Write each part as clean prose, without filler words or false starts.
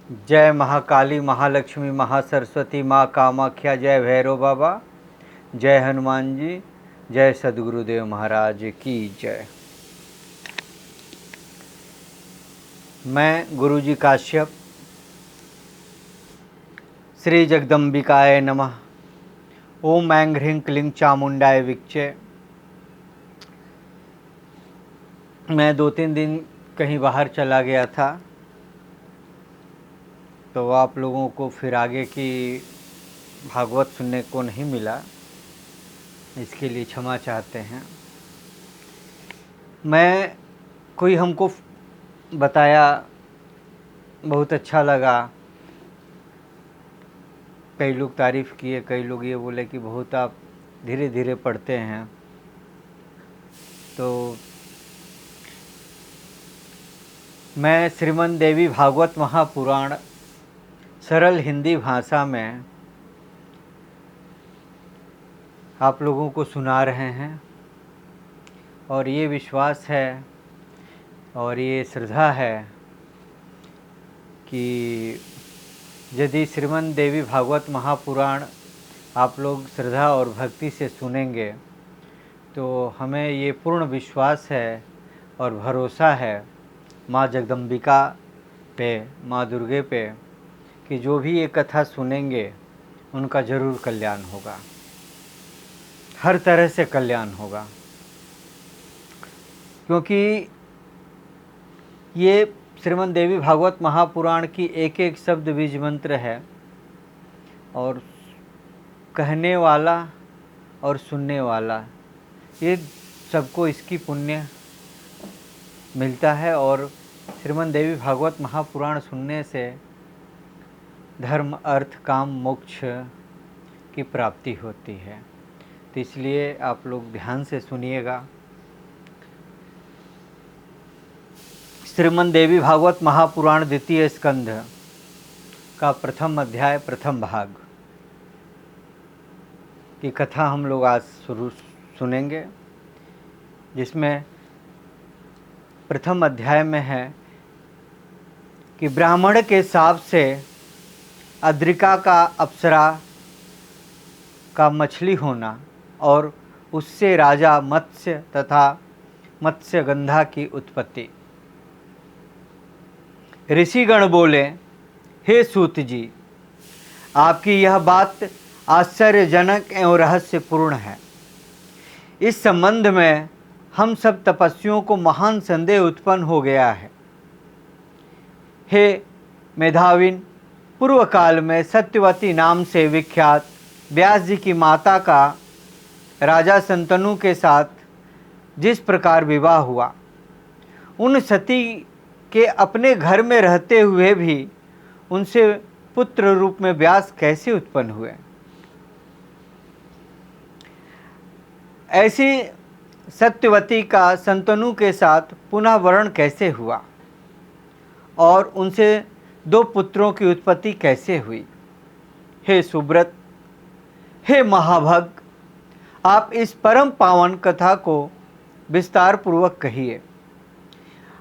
जय महाकाली, महालक्ष्मी, महासरस्वती, माँ कामाख्या, जय भैरव बाबा, जय हनुमान जी, जय सद्गुरुदेव महाराज की जय। मैं गुरुजी काश्यप, श्री जगदम्बिकाय नमः। ओम ऐं ह्रीं क्लीं चामुंडाय विच्चे। मैं 2-3 दिन कहीं बाहर चला गया था, तो आप लोगों को फिर आगे की भागवत सुनने को नहीं मिला, इसके लिए क्षमा चाहते हैं। मैं कोई हमको बताया, बहुत अच्छा लगा। कई लोग तारीफ़ किए, कई लोग ये बोले कि बहुत आप धीरे धीरे पढ़ते हैं। तो मैं श्रीमद् देवी भागवत महापुराण सरल हिंदी भाषा में आप लोगों को सुना रहे हैं, और ये विश्वास है और ये श्रद्धा है कि यदि श्रीमद् देवी भागवत महापुराण आप लोग श्रद्धा और भक्ति से सुनेंगे तो हमें ये पूर्ण विश्वास है और भरोसा है माँ जगदम्बिका पे, माँ दुर्गे पे, कि जो भी ये कथा सुनेंगे उनका ज़रूर कल्याण होगा, हर तरह से कल्याण होगा। क्योंकि ये श्रीमद् देवी भागवत महापुराण की एक एक शब्द बीज मंत्र है, और कहने वाला और सुनने वाला ये सबको इसकी पुण्य मिलता है। और श्रीमद् देवी भागवत महापुराण सुनने से धर्म, अर्थ, काम, मोक्ष की प्राप्ति होती है। तो इसलिए आप लोग ध्यान से सुनिएगा। श्रीमद् देवी भागवत महापुराण द्वितीय स्कंध का प्रथम अध्याय, प्रथम भाग की कथा हम लोग आज सुनेंगे, जिसमें प्रथम अध्याय में है कि ब्राह्मण के शाप से अद्रिका का अप्सरा का मछली होना और उससे राजा मत्स्य तथा मत्स्यगंधा की उत्पत्ति। ऋषिगण बोले, हे सूत जी, आपकी यह बात आश्चर्यजनक एवं रहस्यपूर्ण है। इस संबंध में हम सब तपस्वियों को महान संदेह उत्पन्न हो गया है। हे मेधाविन, पूर्व काल में सत्यवती नाम से विख्यात व्यास जी की माता का राजा शंतनु के साथ जिस प्रकार विवाह हुआ, उन सती के अपने घर में रहते हुए भी उनसे पुत्र रूप में व्यास कैसे उत्पन्न हुए? ऐसी सत्यवती का शंतनु के साथ पुनः वर्ण कैसे हुआ और उनसे 2 पुत्रों की उत्पत्ति कैसे हुई? हे सुब्रत, हे महाभग, आप इस परम पावन कथा को विस्तार पूर्वक कहिए।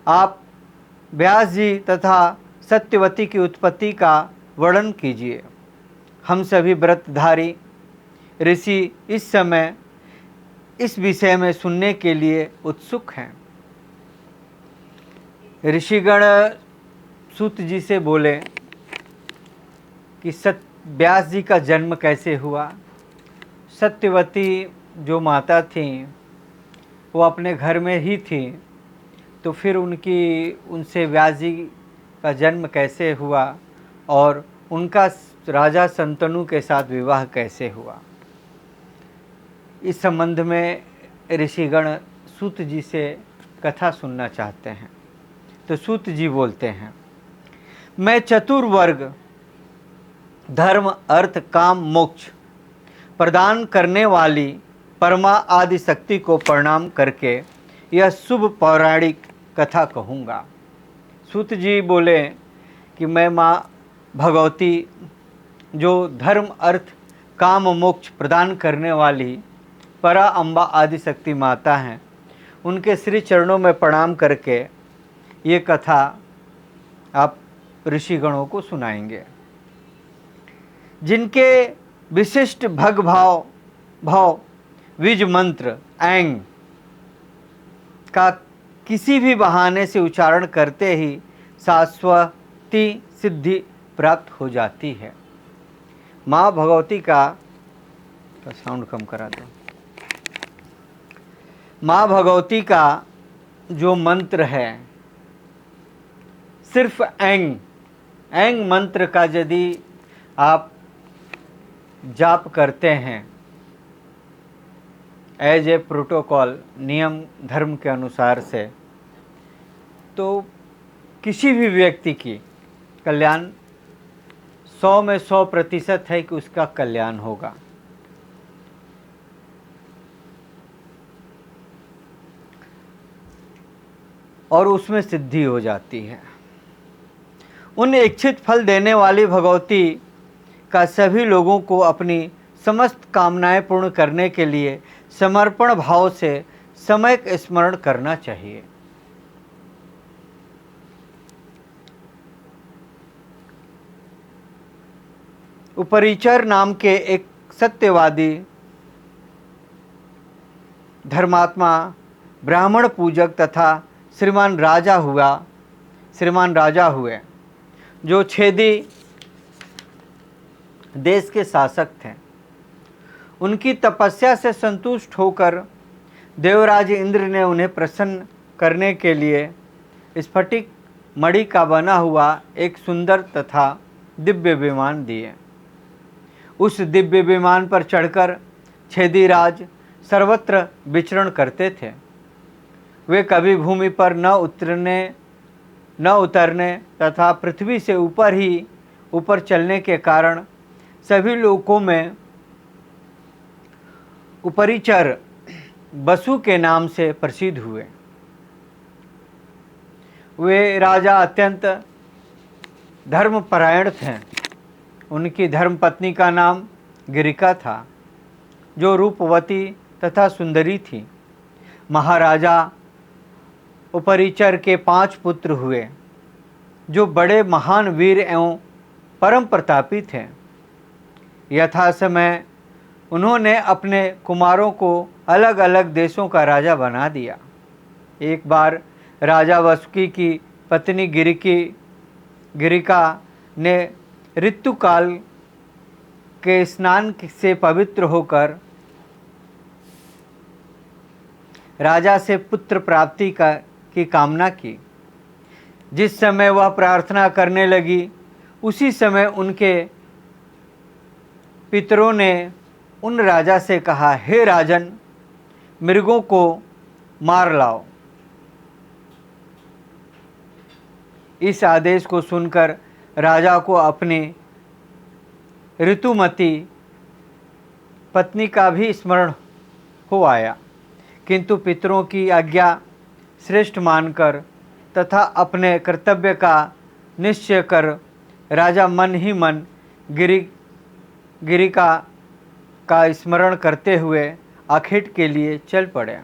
आप व्यास जी तथा सत्यवती की उत्पत्ति का वर्णन कीजिए। हम सभी व्रतधारी ऋषि इस समय इस विषय में सुनने के लिए उत्सुक हैं। ऋषिगण सूत जी से बोले कि व्यास जी का जन्म कैसे हुआ। सत्यवती जो माता थी वो अपने घर में ही थी, तो फिर उनसे व्यास जी का जन्म कैसे हुआ और उनका राजा शंतनु के साथ विवाह कैसे हुआ। इस संबंध में ऋषिगण सूत जी से कथा सुनना चाहते हैं। तो सूत जी बोलते हैं, मैं चतुर्वर्ग धर्म, अर्थ, काम, मोक्ष प्रदान करने वाली परमा आदि शक्ति को प्रणाम करके यह शुभ पौराणिक कथा कहूँगा। सूत जी बोले कि मैं माँ भगवती, जो धर्म, अर्थ, काम, मोक्ष प्रदान करने वाली परा अम्बा आदि शक्ति माता हैं, उनके श्री चरणों में प्रणाम करके ये कथा आप ऋषिगणों को सुनाएंगे, जिनके विशिष्ट भग भाव विज मंत्र ऐंग का किसी भी बहाने से उच्चारण करते ही शाश्वती सिद्धि प्राप्त हो जाती है। माँ भगवती का साउंड कम करा दो। माँ भगवती का जो मंत्र है, सिर्फ ऐंग मंत्र का यदि आप जाप करते हैं एज ए प्रोटोकॉल, नियम धर्म के अनुसार से, तो किसी भी व्यक्ति की कल्याण 100 में 100% है कि उसका कल्याण होगा। और उसमें सिद्धि हो जाती है। उन इच्छित फल देने वाली भगवती का सभी लोगों को अपनी समस्त कामनाएं पूर्ण करने के लिए समर्पण भाव से समयक स्मरण करना चाहिए। उपरिचर नाम के एक सत्यवादी धर्मात्मा ब्राह्मण पूजक तथा श्रीमान राजा हुए, जो छेदी देश के शासक थे। उनकी तपस्या से संतुष्ट होकर देवराज इंद्र ने उन्हें प्रसन्न करने के लिए स्फटिक मणि का बना हुआ एक सुंदर तथा दिव्य विमान दिए। उस दिव्य विमान पर चढ़कर छेदीराज सर्वत्र विचरण करते थे। वे कभी भूमि पर न उतरने तथा पृथ्वी से ऊपर चलने के कारण सभी लोकों में उपरिचर बसु के नाम से प्रसिद्ध हुए। वे राजा अत्यंत धर्मपरायण थे। उनकी धर्मपत्नी का नाम गिरिका था, जो रूपवती तथा सुंदरी थी। महाराजा उपरिचर के 5 पुत्र हुए, जो बड़े महान वीर एवं परम प्रतापी थे। यथा समय उन्होंने अपने कुमारों को अलग अलग देशों का राजा बना दिया। एक बार राजा वासुकी की पत्नी गिरिका ने ऋतुकाल के स्नान से पवित्र होकर राजा से पुत्र प्राप्ति की कामना की। जिस समय वह प्रार्थना करने लगी, उसी समय उनके पितरों ने उन राजा से कहा, हे राजन, मृगों को मार लाओ। इस आदेश को सुनकर राजा को अपनी ऋतुमती पत्नी का भी स्मरण हो आया, किंतु पितरों की आज्ञा श्रेष्ठ मानकर तथा अपने कर्तव्य का निश्चय कर राजा मन ही मन गिरिका का स्मरण करते हुए आखेट के लिए चल पड़े।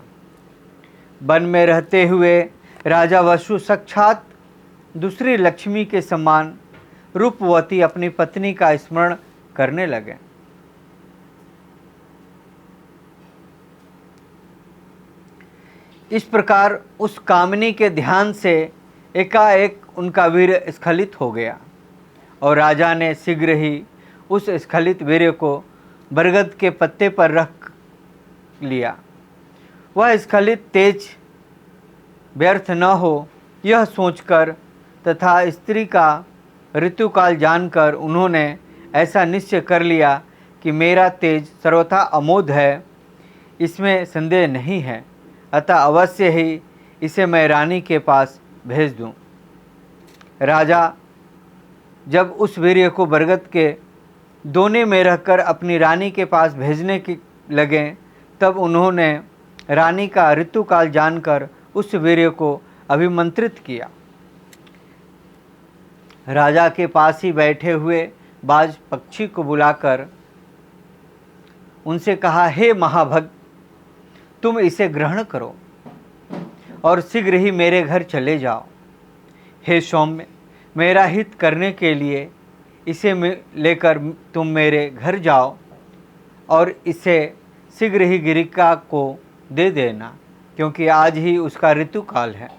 वन में रहते हुए राजा वसु साक्षात दूसरी लक्ष्मी के समान रूपवती अपनी पत्नी का स्मरण करने लगे। इस प्रकार उस कामिनी के ध्यान से एकाएक उनका वीर स्खलित हो गया और राजा ने शीघ्र ही उस स्खलित वीर को बरगद के पत्ते पर रख लिया। वह स्खलित तेज व्यर्थ न हो, यह सोचकर तथा स्त्री का ऋतुकाल जानकर उन्होंने ऐसा निश्चय कर लिया कि मेरा तेज सर्वथा अमोघ है, इसमें संदेह नहीं है, अतः अवश्य ही इसे मैं रानी के पास भेज दूं। राजा जब उस वीर्य को बरगद के दोने में रखकर अपनी रानी के पास भेजने की लगे, तब उन्होंने रानी का ऋतुकाल जानकर उस वीर्य को अभिमंत्रित किया। राजा के पास ही बैठे हुए बाज पक्षी को बुलाकर उनसे कहा, हे महाभग, तुम इसे ग्रहण करो और शीघ्र ही मेरे घर चले जाओ। हे सौम्य, मेरा हित करने के लिए इसे लेकर तुम मेरे घर जाओ और इसे शीघ्र ही गिरिका को दे देना, क्योंकि आज ही उसका ऋतुकाल है।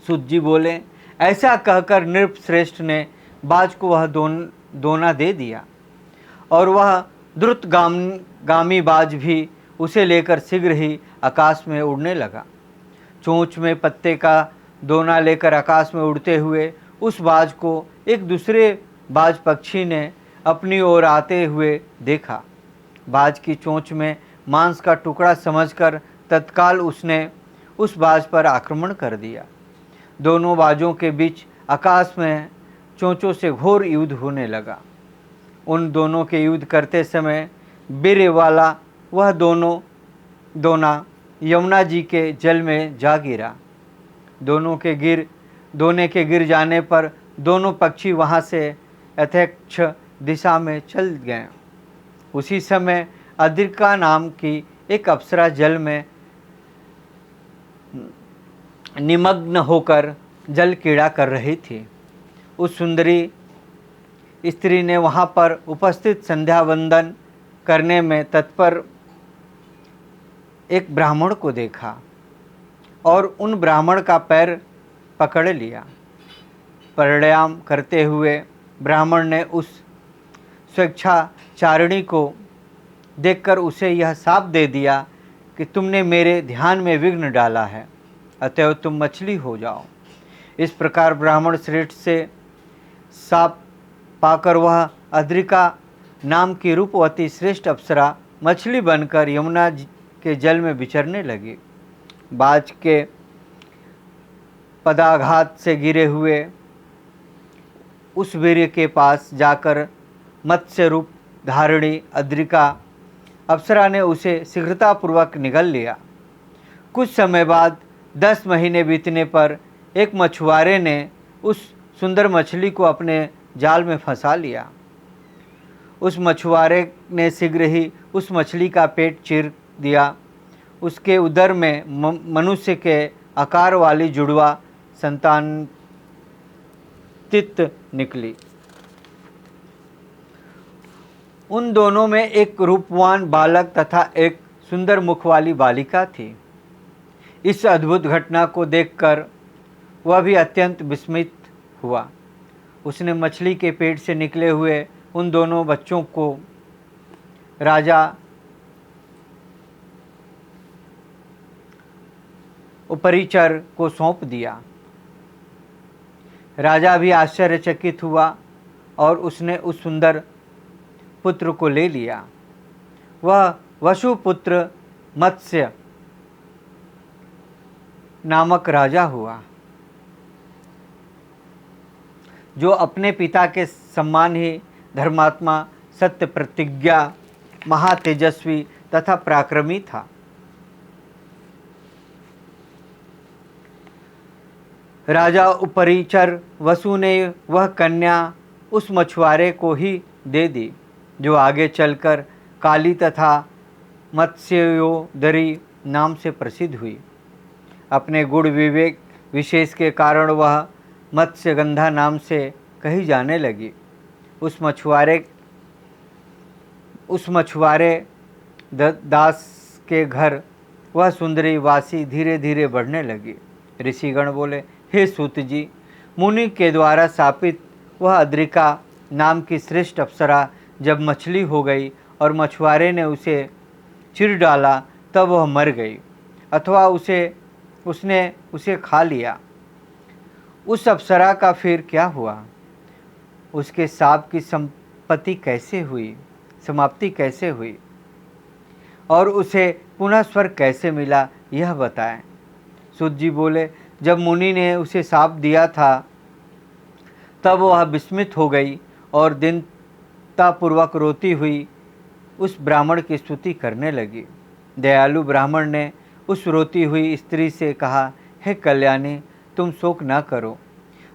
सूत जी बोले, ऐसा कहकर नृपश्रेष्ठ ने बाज को वह दोना दे दिया और वह द्रुतगामी बाज भी उसे लेकर शीघ्र ही आकाश में उड़ने लगा। चोंच में पत्ते का दोना लेकर आकाश में उड़ते हुए उस बाज को एक दूसरे बाज पक्षी ने अपनी ओर आते हुए देखा। बाज की चोंच में मांस का टुकड़ा समझकर तत्काल उसने उस बाज पर आक्रमण कर दिया। दोनों बाजों के बीच आकाश में चोंचों से घोर युद्ध होने लगा। उन दोनों के युद्ध करते समय वीर्य वाला वह दोना यमुना जी के जल में जा गिरा। दोने के गिर जाने पर दोनों पक्षी वहाँ से यथेच्छ दिशा में चल गए। उसी समय अद्रिका नाम की एक अप्सरा जल में निमग्न होकर जल क्रीड़ा कर रही थी। उस सुंदरी स्त्री ने वहाँ पर उपस्थित संध्या वंदन करने में तत्पर एक ब्राह्मण को देखा और उन ब्राह्मण का पैर पकड़ लिया। प्राणायाम करते हुए ब्राह्मण ने उस स्वेच्छाचारिणी को देखकर उसे यह शाप दे दिया कि तुमने मेरे ध्यान में विघ्न डाला है, अतएव तुम मछली हो जाओ। इस प्रकार ब्राह्मण श्रेष्ठ से शाप पाकर वह अद्रिका नाम की रूपवती श्रेष्ठ अप्सरा मछली बनकर यमुना के जल में विचरने लगी। बाज के पदाघात से गिरे हुए उस वीर्य के पास जाकर मत्स्य रूप धारिणी अद्रिका अप्सरा ने उसे शीघ्रतापूर्वक निगल लिया। कुछ समय बाद 10 महीने बीतने पर एक मछुआरे ने उस सुंदर मछली को अपने जाल में फंसा लिया। उस मछुआरे ने शीघ्र ही उस मछली का पेट चीर दिया। उसके उदर में मनुष्य के आकार वाली जुड़वा संतानतित निकली। उन दोनों में एक रूपवान बालक तथा एक सुंदर मुख वाली बालिका थी। इस अद्भुत घटना को देखकर वह भी अत्यंत विस्मित हुआ। उसने मछली के पेट से निकले हुए उन दोनों बच्चों को राजा उपरिचर को सौंप दिया। राजा भी आश्चर्यचकित हुआ और उसने उस सुंदर पुत्र को ले लिया। वह वसुपुत्र मत्स्य नामक राजा हुआ, जो अपने पिता के सम्मान ही धर्मात्मा, सत्य प्रतिज्ञा, महातेजस्वी तथा पराक्रमी था। राजा उपरिचर वसु ने वह कन्या उस मछुआरे को ही दे दी, जो आगे चलकर काली तथा मत्स्योदरी नाम से प्रसिद्ध हुई। अपने गुण विवेक विशेष के कारण वह मत्स्यगंधा नाम से कही जाने लगी। उस मछुआरे दास के घर वह सुंदरी वासी धीरे धीरे बढ़ने लगी। ऋषिगण बोले, हे सूत जी, मुनि के द्वारा शापित वह अद्रिका नाम की श्रेष्ठ अप्सरा जब मछली हो गई और मछुआरे ने उसे चीर डाला, तब वह मर गई अथवा उसने उसे खा लिया। उस अप्सरा का फिर क्या हुआ? उसके शाप की समाप्ति कैसे हुई और उसे पुनः स्वर्ग कैसे मिला, यह बताएं। सूत जी बोले, जब मुनि ने उसे शाप दिया था तब वह विस्मित हो गई और दीनतापूर्वक रोती हुई उस ब्राह्मण की स्तुति करने लगी। दयालु ब्राह्मण ने उस रोती हुई स्त्री से कहा, हे कल्याणी, तुम शोक न करो,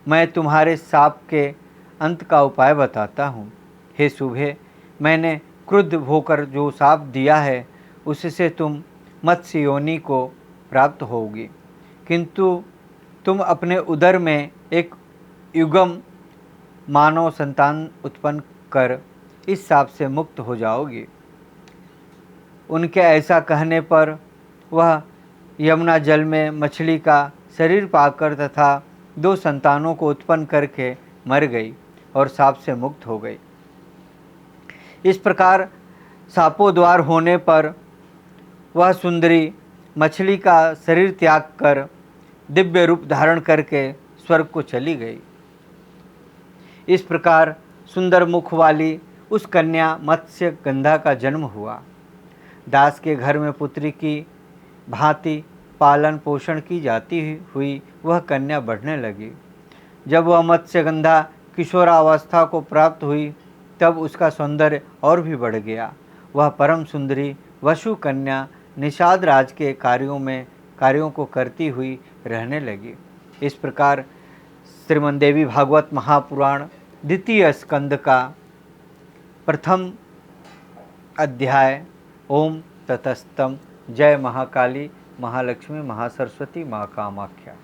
मैं तुम्हारे शाप के अंत का उपाय बताता हूँ। हे शुभे, मैंने क्रुद्ध होकर जो शाप दिया है उससे तुम मत्स्य योनि को प्राप्त होगी, किंतु तुम अपने उदर में एक युगम मानव संतान उत्पन्न कर इस शाप से मुक्त हो जाओगी। उनके ऐसा कहने पर वह यमुना जल में मछली का शरीर पाकर तथा 2 संतानों को उत्पन्न करके मर गई और शाप से मुक्त हो गई। इस प्रकार शापोद्वार होने पर वह सुंदरी मछली का शरीर त्याग कर दिव्य रूप धारण करके स्वर्ग को चली गई। इस प्रकार सुंदर मुख वाली उस कन्या मत्स्य गंधा का जन्म हुआ। दास के घर में पुत्री की भांति पालन पोषण की जाती हुई वह कन्या बढ़ने लगी। जब वह मत्स्यगंधा किशोरावस्था को प्राप्त हुई तब उसका सौंदर्य और भी बढ़ गया। वह परम सुंदरी वसु कन्या निषाद राज के कार्यों को करती हुई रहने लगी। इस प्रकार श्रीमद्देवी भागवत महापुराण द्वितीय स्कंद का प्रथम अध्याय ओम ततस्तम। जय महाकाली महालक्ष्मी महासरस्वती महाकामाख्या।